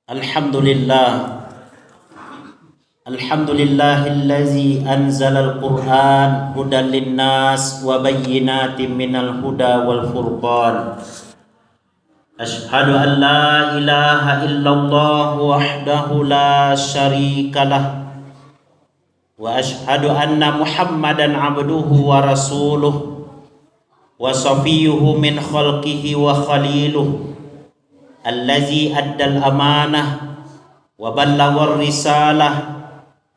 Alhamdulillah. Alhamdulillahillazi anzalal Qur'an hudan linnas wa bayyinatin minal huda wal furqan. Ashhadu an la ilaha illallah wahdahu la syarikalah wa ashhadu anna Muhammadan abduhu wa rasuluh wa safiyuhu min khalqihi wa khaliluh allazi addal amanah wa ballaghar risalah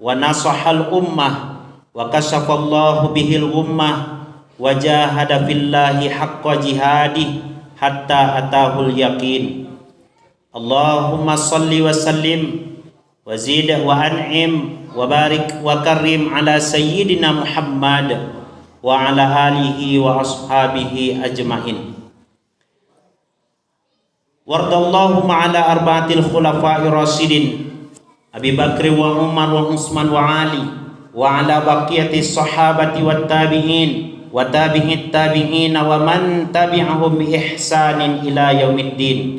wa nasahal ummah wa kashafallahu bihil ummah wa jahada fillahi haqqa jihadih hatta atahul yaqin. Allahumma salli wa sallim wa zid wa an'im wa barik wa karim ala sayyidina Muhammad wa ala alihi wa ashabihi ajmain. Wardallahu ma'ala arba'atil khulafa'ir rasyidin Abi Bakri wa Umar wa Utsman wa Ali wa ala baqiyati sahabati wat tabi'in wa tabi'it tabi'in wa man tabi'ahum bi ihsanin ila yaumiddin.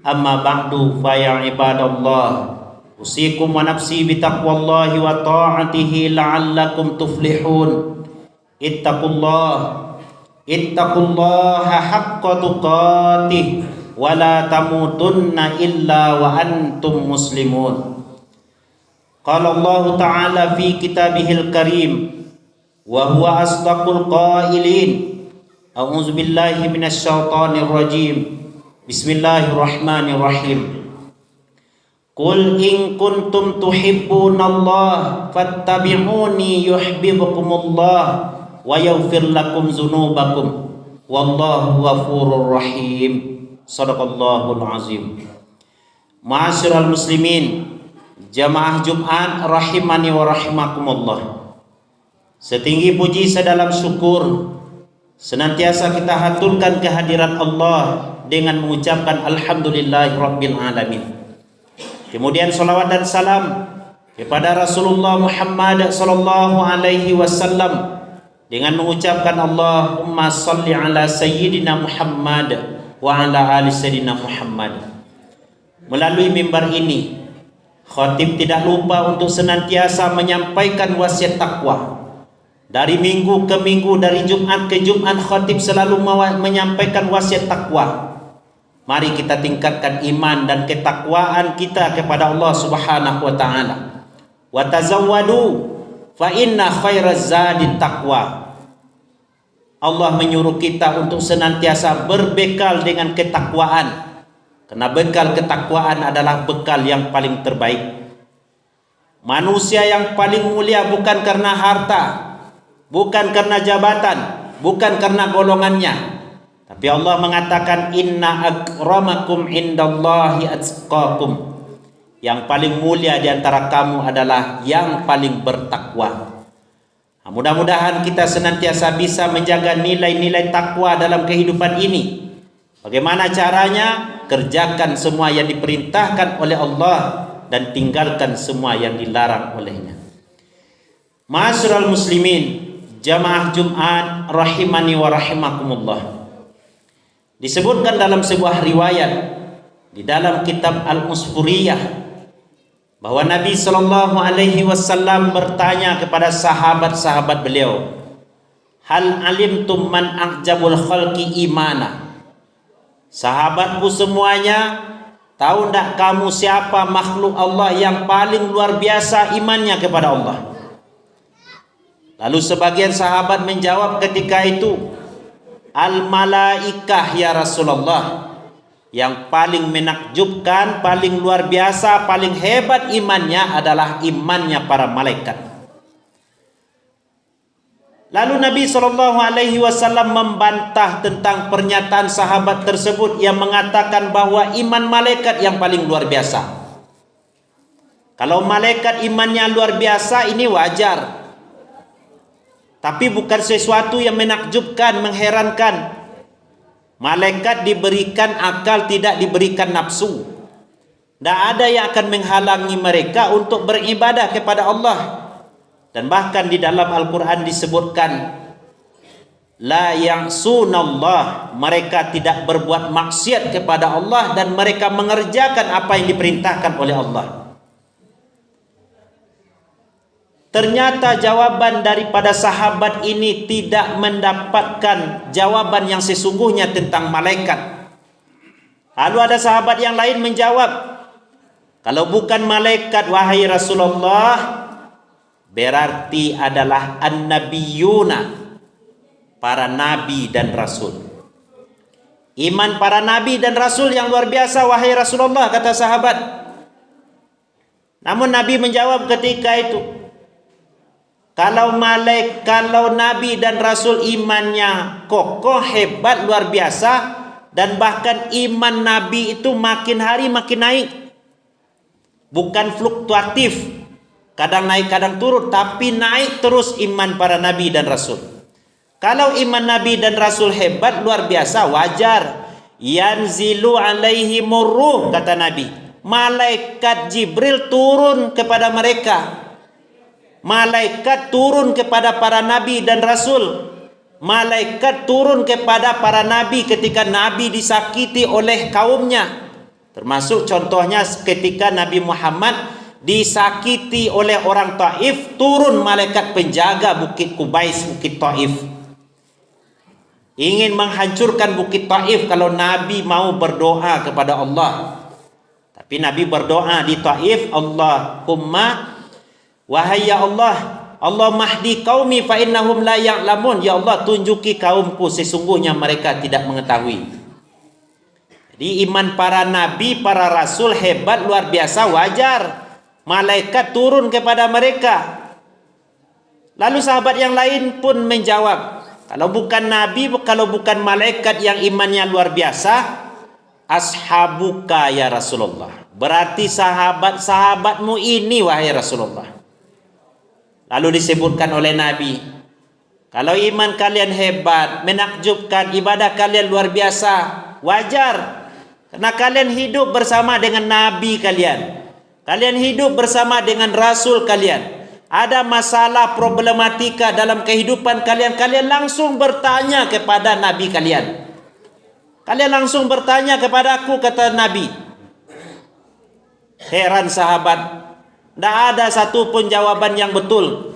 Amma ba'du fa ya ibadallah, usikum wa nafsi bi taqwallahi wa ta'atihi la'allakum tuflihun. Ittaqullaha haqqa tuqatih wala tamutunna illa wa antum muslimun. Qala Allah Ta'ala fi kitabihil karim wa huwa asdaqul qailin. A'udzu billahi minasy syaithanir rajim. Bismillahirrahmanirrahim. Qul in kuntum tuhibbunallah fattabi'uni yuhibbukumullah wa yaghfir lakum dzunubakum wallahu ghafurur rahim. Sadaqallahul azim. Ma'asyiral muslimin, jamaah Jumat rahimani wa rahimakumullah. Setinggi puji sedalam syukur senantiasa kita haturkan kehadiran Allah dengan mengucapkan alhamdulillahi rabbil alamin. Kemudian salawat dan salam kepada Rasulullah Muhammad sallallahu alaihi wasallam dengan mengucapkan Allahumma salli ala sayyidina Muhammad wa ala ali sayyidina Muhammad. Melalui mimbar ini, khatib tidak lupa untuk senantiasa menyampaikan wasiat takwa. Dari minggu ke minggu, dari Jumat ke Jumat, khatib selalu menyampaikan wasiat takwa. Mari kita tingkatkan iman dan ketakwaan kita kepada Allah Subhanahu wa taala. Wa tazawwadu fa inna khairaz zadit taqwa. Allah menyuruh kita untuk senantiasa berbekal dengan ketakwaan, karena bekal ketakwaan adalah bekal yang paling terbaik. Manusia yang paling mulia bukan karena harta, bukan karena jabatan, bukan karena golongannya, tapi Allah mengatakan inna akramakum indallahi atqakum. Yang paling mulia di antara kamu adalah yang paling bertakwa. Mudah-mudahan kita senantiasa bisa menjaga nilai-nilai takwa dalam kehidupan ini. Bagaimana caranya? Kerjakan semua yang diperintahkan oleh Allah dan tinggalkan semua yang dilarang olehnya. Ma'asyiral muslimin, jamaah Jumat rahimani wa rahimakumullah. Disebutkan dalam sebuah riwayat di dalam kitab Al-Musfuriyah bahwa Nabi Shallallahu Alaihi Wasallam bertanya kepada sahabat-sahabat beliau, hal alimtum man a'jabul khalqi imana. Sahabatku semuanya, tahu tidak kamu siapa makhluk Allah yang paling luar biasa imannya kepada Allah? Lalu sebagian sahabat menjawab ketika itu, al malaikah ya Rasulullah. Yang paling menakjubkan, paling luar biasa, paling hebat imannya adalah imannya para malaikat. Lalu Nabi SAW membantah tentang pernyataan sahabat tersebut yang mengatakan bahwa iman malaikat yang paling luar biasa. Kalau malaikat imannya luar biasa ini wajar, tapi bukan sesuatu yang menakjubkan, mengherankan. Malaikat diberikan akal, tidak diberikan nafsu. Tidak ada yang akan menghalangi mereka untuk beribadah kepada Allah. Dan bahkan di dalam Al-Quran disebutkan la ya'sunallah, mereka tidak berbuat maksiat kepada Allah dan mereka mengerjakan apa yang diperintahkan oleh Allah. Ternyata jawaban daripada sahabat ini tidak mendapatkan jawaban yang sesungguhnya tentang malaikat. Lalu ada sahabat yang lain menjawab, kalau bukan malaikat wahai Rasulullah, berarti adalah an-nabiyuna, para nabi dan rasul. Iman para nabi dan rasul yang luar biasa wahai Rasulullah, kata sahabat. Namun Nabi menjawab ketika itu, kalau nabi dan rasul imannya kokoh, hebat, luar biasa, dan bahkan iman nabi itu makin hari makin naik, bukan fluktuatif, kadang naik kadang turun, tapi naik terus iman para nabi dan rasul. Kalau iman nabi dan rasul hebat, luar biasa, wajar. Yanzilu alaihimur ruh, kata Nabi, malaikat Jibril turun kepada mereka. Malaikat turun kepada para nabi dan rasul. Malaikat turun kepada para nabi ketika nabi disakiti oleh kaumnya. Termasuk contohnya ketika Nabi Muhammad disakiti oleh orang Taif, turun malaikat penjaga Bukit Kubais, Bukit Taif. Ingin menghancurkan Bukit Taif kalau Nabi mau berdoa kepada Allah. Tapi Nabi berdoa di Taif, Allahumma, wahai ya Allah, Allah mahdi qaumi fa innahum la ya'lamun. Ya Allah, tunjuki kaumku, sesungguhnya mereka tidak mengetahui. Jadi iman para nabi, para rasul hebat, luar biasa, wajar. Malaikat turun kepada mereka. Lalu sahabat yang lain pun menjawab, kalau bukan nabi, kalau bukan malaikat yang imannya luar biasa, ashabuka ya Rasulullah, berarti sahabat-sahabatmu ini wahai Rasulullah. Lalu disebutkan oleh Nabi, kalau iman kalian hebat, menakjubkan, ibadah kalian luar biasa, wajar. Karena kalian hidup bersama dengan Nabi kalian. Kalian hidup bersama dengan Rasul kalian. Ada masalah problematika dalam kehidupan kalian, kalian langsung bertanya kepada Nabi kalian. Kalian langsung bertanya kepada aku, kata Nabi. Heran sahabat, tidak ada satupun jawaban yang betul,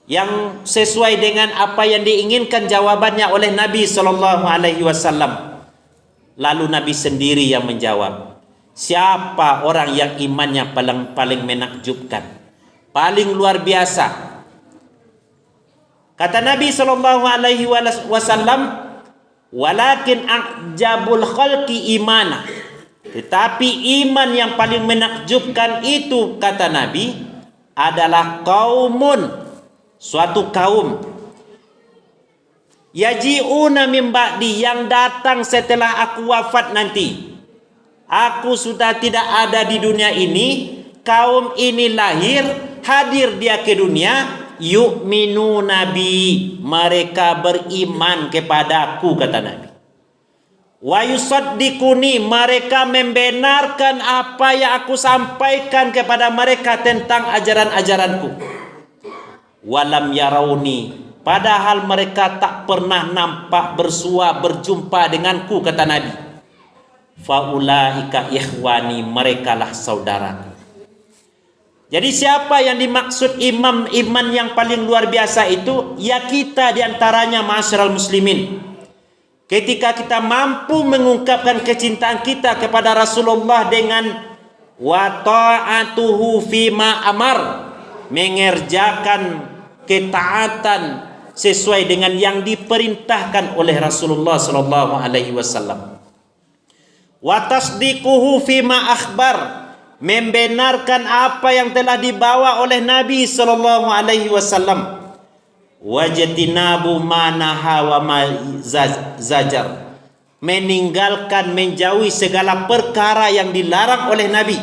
yang sesuai dengan apa yang diinginkan jawabannya oleh Nabi SAW. Lalu Nabi sendiri yang menjawab, siapa orang yang imannya paling menakjubkan, paling luar biasa? Kata Nabi SAW, walakin a'jabul khalqi imana, tetapi iman yang paling menakjubkan itu, kata Nabi, adalah kaumun, suatu kaum, yaji'una min ba'di, yang datang setelah aku wafat nanti. Aku sudah tidak ada di dunia ini, kaum ini lahir, hadir dia ke dunia, yu'minu nabi, mereka beriman kepadaku, kata Nabi. Wa yusaddiquni, mereka membenarkan apa yang aku sampaikan kepada mereka tentang ajaran-ajaranku. Walam yarauni, padahal mereka tak pernah nampak, bersua, berjumpa denganku, kata Nabi. Faulaika ikhwani, merekalah saudaraku. Jadi siapa yang dimaksud iman yang paling luar biasa itu? Ya kita diantaranya, ma'asyiral muslimin. Ketika kita mampu mengungkapkan kecintaan kita kepada Rasulullah dengan wa ta'atuhu fima amar, mengerjakan ketaatan sesuai dengan yang diperintahkan oleh Rasulullah sallallahu alaihi wasallam. Wa tasdiquhu fima akhbar, membenarkan apa yang telah dibawa oleh Nabi sallallahu alaihi wasallam. Wajtinabu manaha wa ma zajar, meninggalkan, menjauhi segala perkara yang dilarang oleh Nabi.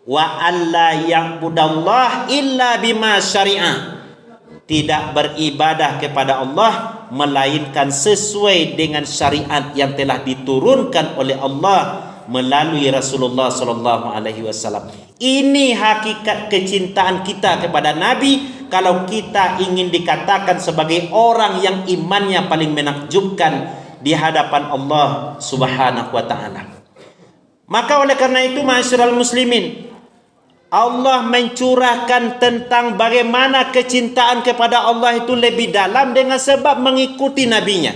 Wa alla ya'budallah illa bima syari'a, tidak beribadah kepada Allah melainkan sesuai dengan syariat yang telah diturunkan oleh Allah melalui Rasulullah sallallahu alaihi wasallam. Ini hakikat kecintaan kita kepada Nabi kalau kita ingin dikatakan sebagai orang yang imannya paling menakjubkan di hadapan Allah Subhanahu wa taala. Maka oleh karena itu ma'asyiral muslimin, Allah mencurahkan tentang bagaimana kecintaan kepada Allah itu lebih dalam dengan sebab mengikuti nabinya.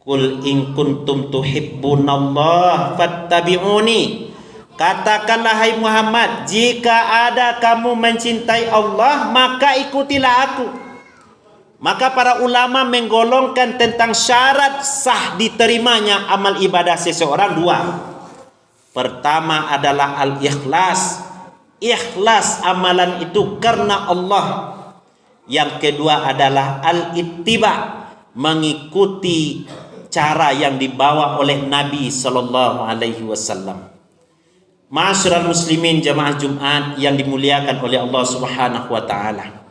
Qul in kuntum tuhibbunallah fattabi'uni. Katakanlah hai Muhammad, jika ada kamu mencintai Allah, maka ikutilah aku. Maka para ulama menggolongkan tentang syarat sah diterimanya amal ibadah seseorang dua. Pertama adalah al-ikhlas. Ikhlas amalan itu karena Allah. Yang kedua adalah al-ittiba, mengikuti cara yang dibawa oleh Nabi sallallahu alaihi wasallam. Ma'asyiral muslimin jamaah Jumat yang dimuliakan oleh Allah Subhanahu wa taala.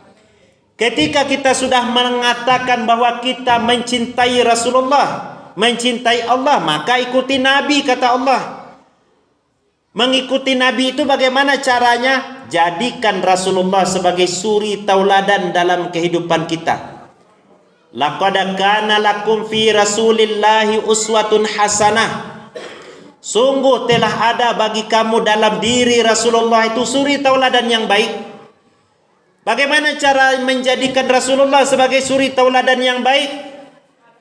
Ketika kita sudah mengatakan bahwa kita mencintai Rasulullah, mencintai Allah, maka ikuti Nabi, kata Allah. Mengikuti Nabi itu bagaimana caranya? Jadikan Rasulullah sebagai suri tauladan dalam kehidupan kita. Laqad kana lakum fi Rasulillahi uswatun hasanah. Sungguh telah ada bagi kamu dalam diri Rasulullah itu suri tauladan yang baik. Bagaimana cara menjadikan Rasulullah sebagai suri tauladan yang baik?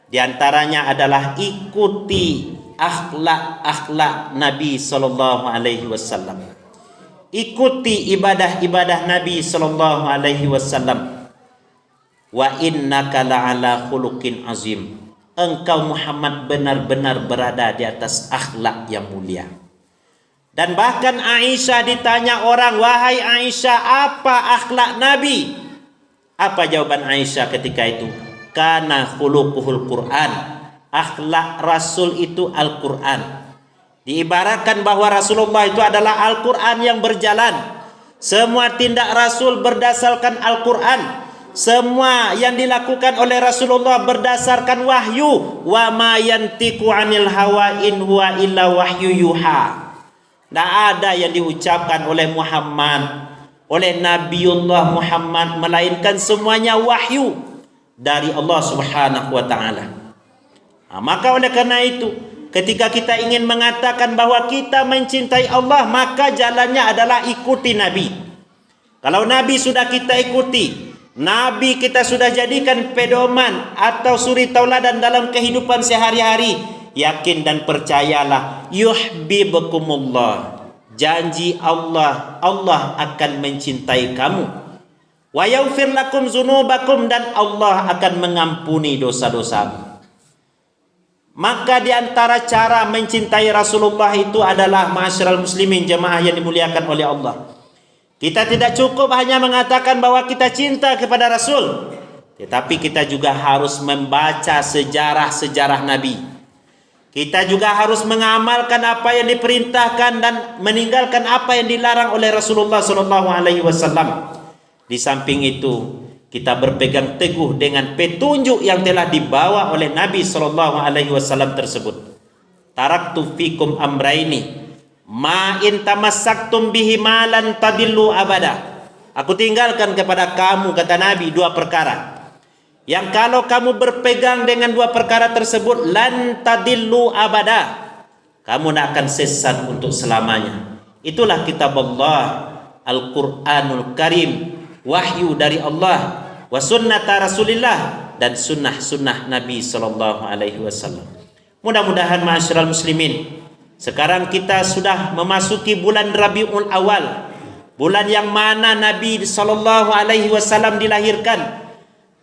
Di antaranya adalah ikuti akhlak Nabi sallallahu alaihi wasallam. Ikuti ibadah-ibadah Nabi sallallahu alaihi wasallam. Wa innaka la'ala khuluqin azim. Engkau Muhammad benar-benar berada di atas akhlak yang mulia. Dan bahkan Aisyah ditanya orang, wahai Aisyah, apa akhlak Nabi? Apa jawaban Aisyah ketika itu? Kana khuluquhul Quran. Akhlak Rasul itu Al-Quran. Diibaratkan bahwa Rasulullah itu adalah Al-Quran yang berjalan. Semua tindak Rasul berdasarkan Al-Quran. Semua yang dilakukan oleh Rasulullah berdasarkan wahyu. Wa ma yantiqu 'anil hawa in huwa illa wahyu yuha. Tidak ada yang diucapkan oleh Muhammad, oleh Nabiullah Muhammad, melainkan semuanya wahyu dari Allah Subhanahu wa taala. Maka oleh karena itu, ketika kita ingin mengatakan bahwa kita mencintai Allah, maka jalannya adalah ikuti Nabi. Kalau Nabi sudah kita ikuti, Nabi kita sudah jadikan pedoman atau suri tauladan dalam kehidupan sehari-hari, yakin dan percayalah, yuhibbukumullah. Janji Allah, Allah akan mencintai kamu. Wa yaghfir lakum dzunubakum, dan Allah akan mengampuni dosa-dosamu. Maka di antara cara mencintai Rasulullah itu adalah, ma'asyiral muslimin jemaah yang dimuliakan oleh Allah, kita tidak cukup hanya mengatakan bahwa kita cinta kepada Rasul, tetapi kita juga harus membaca sejarah-sejarah Nabi. Kita juga harus mengamalkan apa yang diperintahkan dan meninggalkan apa yang dilarang oleh Rasulullah SAW. Di samping itu, kita berpegang teguh dengan petunjuk yang telah dibawa oleh Nabi SAW tersebut. Taraktu fikum amraini ma in tamassaktum bihi malan tadillu abada. Aku tinggalkan kepada kamu, kata Nabi, dua perkara yang kalau kamu berpegang dengan dua perkara tersebut, lan tadillu abada, kamu tidak akan sesat untuk selamanya. Itulah kitab Allah, Al-Quranul Karim, wahyu dari Allah, wa sunnata Rasulillah, dan sunnah-sunnah Nabi SAW. Mudah-mudahan ma'asyiral muslimin, sekarang kita sudah memasuki bulan Rabiul Awal, bulan yang mana Nabi SAW dilahirkan,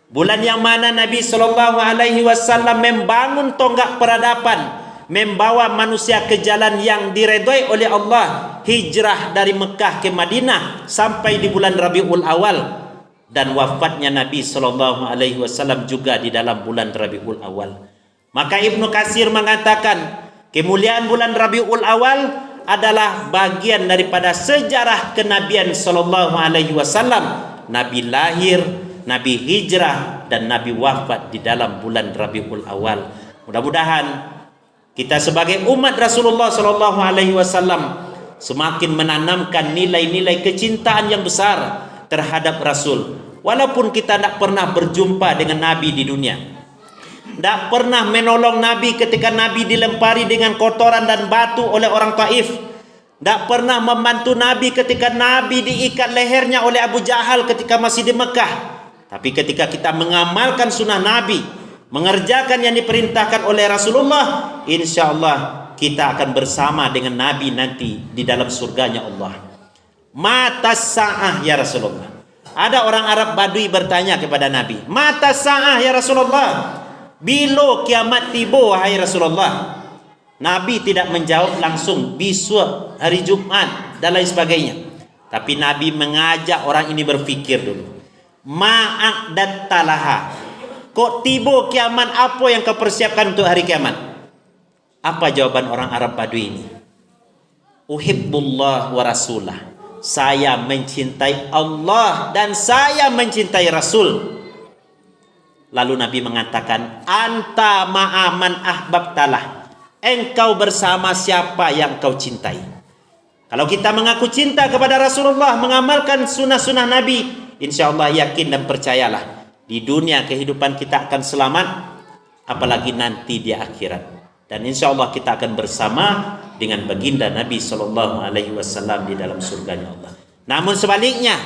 bulan yang mana Nabi SAW membangun tonggak peradaban, membawa manusia ke jalan yang diredai oleh Allah, hijrah dari Mekah ke Madinah sampai di bulan Rabiul Awal, dan wafatnya Nabi SAW juga di dalam bulan Rabiul Awal. Maka Ibnu Katsir mengatakan, kemuliaan bulan Rabiul Awal adalah bagian daripada sejarah kenabian SAW. Nabi lahir, Nabi hijrah, dan Nabi wafat di dalam bulan Rabiul Awal. Mudah-mudahan kita sebagai umat Rasulullah SAW semakin menanamkan nilai-nilai kecintaan yang besar terhadap Rasul. Walaupun kita tidak pernah berjumpa dengan Nabi di dunia, tidak pernah menolong Nabi ketika Nabi dilempari dengan kotoran dan batu oleh orang Taif, tidak pernah membantu Nabi ketika Nabi diikat lehernya oleh Abu Jahal ketika masih di Mekah. Tapi ketika kita mengamalkan sunnah Nabi, mengerjakan yang diperintahkan oleh Rasulullah, insya Allah kita akan bersama dengan Nabi nanti di dalam surganya Allah. Mata sa'ah ya Rasulullah. Ada orang Arab Badui bertanya kepada Nabi, mata sa'ah ya Rasulullah, bila kiamat tiba wahai Rasulullah. Nabi tidak menjawab langsung besok hari Jumat dan lain sebagainya, tapi Nabi mengajak orang ini berfikir dulu. Ma'aqdattalaha, kok tiba kiamat, apa yang kau persiapkan untuk hari kiamat? Apa jawaban orang Arab Badui ini? Uhibbullah wa rasulah, saya mencintai Allah dan saya mencintai Rasul. Lalu Nabi mengatakan, anta ma'aman ahbabtalah, engkau bersama siapa yang kau cintai. Kalau kita mengaku cinta kepada Rasulullah, mengamalkan sunnah-sunnah Nabi, insya Allah yakin dan percayalah, di dunia kehidupan kita akan selamat, apalagi nanti di akhirat. Dan insya Allah kita akan bersama dengan baginda Nabi SAW di dalam surganya Allah. Namun sebaliknya,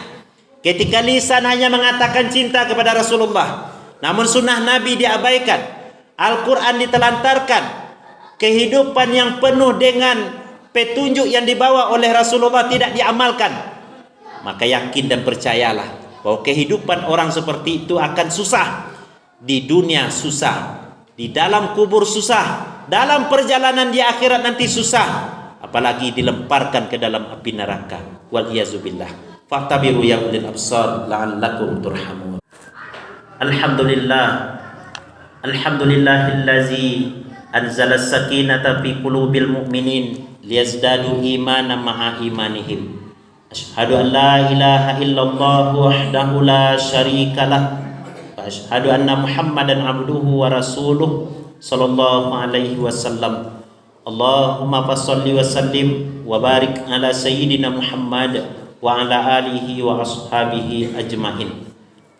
ketika lisan hanya mengatakan cinta kepada Rasulullah, namun sunnah Nabi diabaikan, Al-Quran ditelantarkan, kehidupan yang penuh dengan petunjuk yang dibawa oleh Rasulullah tidak diamalkan, maka yakin dan percayalah bahwa kehidupan orang seperti itu akan susah. Di dunia susah, di dalam kubur susah, dalam perjalanan di akhirat nanti susah, apalagi dilemparkan ke dalam api neraka. Wal iyazubillah. Fa'tabiru ya ulil absar la'allakum turhamun. Alhamdulillah, alhamdulillahillazi anzala sakinata fi qulubil mu'minin liyazdadu imanan ma'a imanihim. Asyhadu an la ilaha illallah wahdahu la syarikalah wa asyhadu anna Muhammadan abduhu wa rasuluh sallallahu alaihi wasallam. Allahumma fassalli wa sallim wa barik ala sayyidina Muhammad wa ala alihi wa ashabihi ajmain.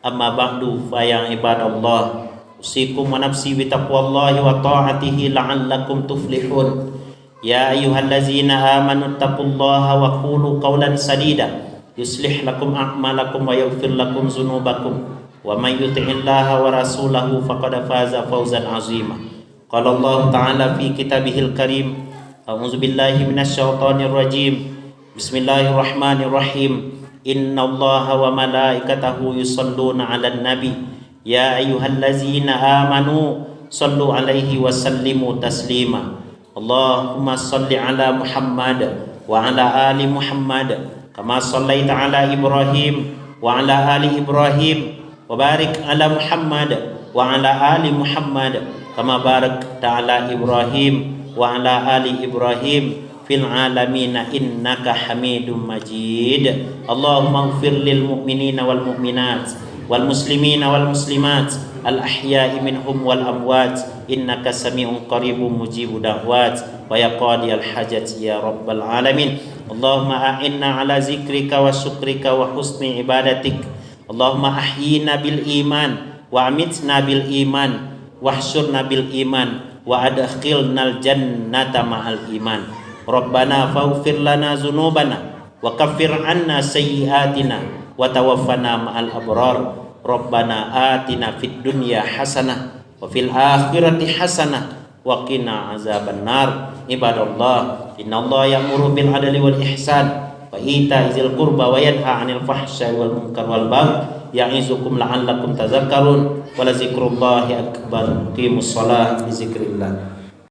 Amma ba'du, fa ya ibadallah, usikum wa nafsi bi taqwallahi wa ta'atihi la'allakum tuflihun. Ya ayyuhallazina amanu taqullaha wa qulu qawlan sadida yuslih lakum a'malakum wa yaghfir lakum dzunubakum wa may yuti'illaha wa rasulahu faqad faza fawzan 'azima. Qala Allah ta'ala fi kitabihil karim, a'udzu billahi minasy syaithanir rajim. Bismillahirrahmanirrahim. Innallaha wa malaikatahu yusholluna 'alan nabi ya ayyuhallazina amanu shallu 'alaihi wa sallimu taslima. Allahumma shalli 'ala Muhammad wa 'ala ali Muhammad kama shallaita 'ala Ibrahim wa 'ala ali Ibrahim wa barik 'ala Muhammad wa 'ala ali Muhammad kama barakta 'ala Ibrahim wa 'ala ali Ibrahim fil alamin innaka hamidum majid. Allahumma ighfir lil mu'minina wal mu'minat wal muslimina wal muslimat al ahya'i minhum wal amwat innaka sami'un qaribun mujibud da'wat wa ya qadiyal hajat ya rabbal alamin. Allahumma a'inna ala zikrika wa syukrika wa husni ibadatik. Allahumma ahyina bil iman wa amitna bil iman wahsyurna bil iman wa adkhilnal jannata ma'al iman. Rabbana faghfir lana dzunubana wa kaffir 'anna sayyi'atina wa tawaffana ma'al abrar. Rabbana atina fid dunya hasanah wa fil akhirati hasanah wa qina azabannar. Ibadallah, innallaha ya'muru bil 'adli wal ihsan wa ita'i dzil qurba wa yanha 'anil fahsya'i wal munkar wal baghi ya'izukum la'allakum tadhakkarun wa la dzikrullahi akbar. Qimus shalah li dzikrillah.